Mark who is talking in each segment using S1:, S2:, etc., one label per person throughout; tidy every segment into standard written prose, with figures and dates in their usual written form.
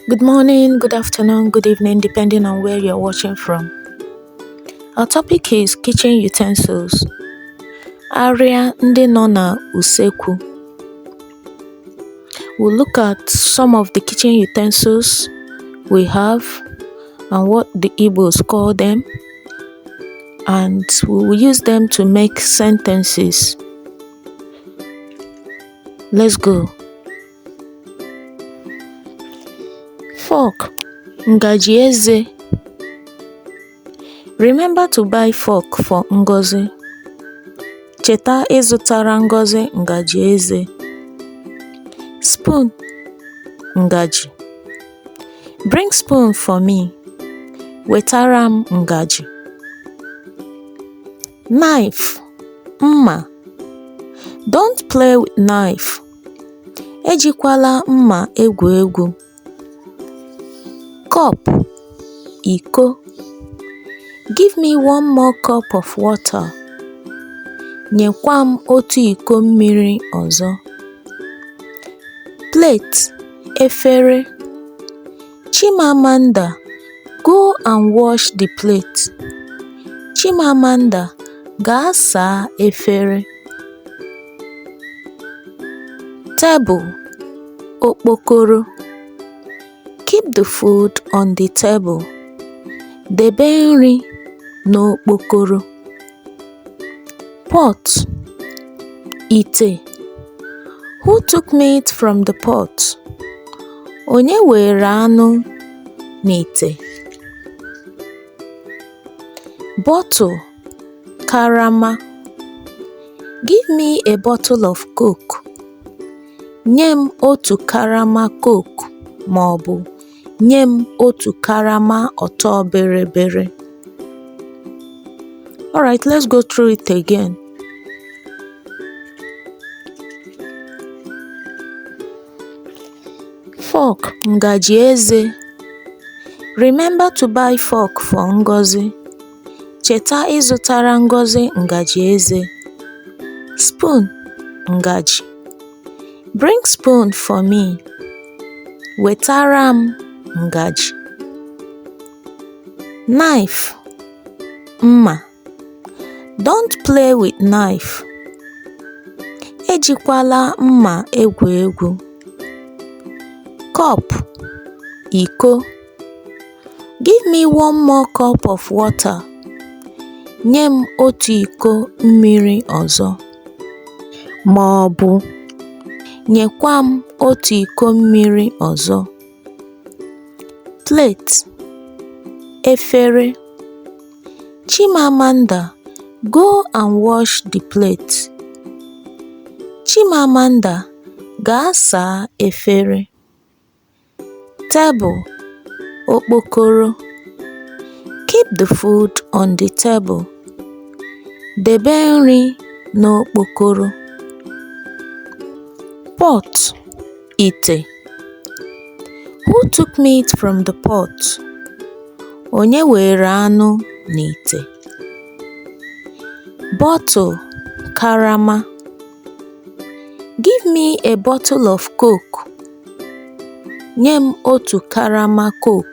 S1: Good morning, good afternoon, good evening, depending on where you're watching from. Our topic is kitchen utensils. Arịa ndị nọ na usekwu. We'll look at some of the kitchen utensils we have and what the Igbos call them, and we will use them to make sentences. Let's go. Fork, ngaji eze. Remember to buy fork for Ngozi. Cheta ịzụtara Ngozi ngaji eze. Spoon, ngaji. Bring spoon for me. Wetara m ngaji. Knife, mma. Don't play with knife. Ejikwala mma egwu egwu. Cup, iko. Give me one more cup of water. Nyekwa m otu iko mmiri ọzọ. Plate, efere. Chimamanda, go and wash the plate. Chimamanda, gaa saa efere. Table, okpokoro. Keep the food on the table. Debe nri n'okpokoro. Pot, ite. Who took meat from the pot? Onye were anụ n'ite? Bottle, karama. Give me a bottle of Coke. Nye m otu karama Coke maọbụ nye m otu karama ọtọ bịrịbịrị. Alright, let's go through it again. Fork, ngaji eze. Remember to buy fork for Ngozi. Cheta ịzụtara Ngozi ngaji eze. Spoon, ngaji. Bring spoon for me. Wetara m ngaji. Knife, mma. Don't play with knife. Ejikwala mma egwu egwu. Cup, iko. Give me one more cup of water. Nye m otu iko mmiri ọzọ. Maọbụ, nyekwa m otu iko mmiri ọzọ. Plate, efere. Chimamanda, go and wash the plate. Chimamanda, gaa saa efere. Table, okpokoro. Keep the food on the table. Debe nri n'okpokoro. Pot, ite. Who took meat from the pot? Onye were anụ n'ite? Bottle, karama. Give me a bottle of Coke. Nye m otu karama Coke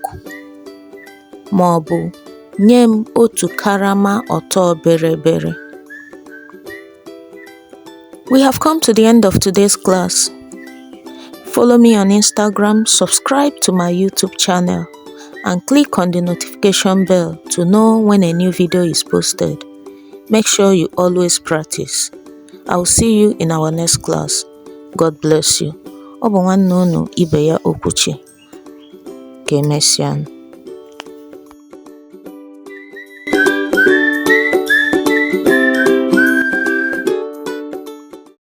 S1: maọbụ nye m otu karama ọtọ bịrịbịrị. We have come to the end of today's class. Follow me on Instagram, subscribe to my YouTube channel, and click on the notification bell to know when a new video is posted. Make sure you always practice. I will see you in our next class. God bless you. Ọ bụ nwanne unu ibe ya Okwuchi. Ka emesịa.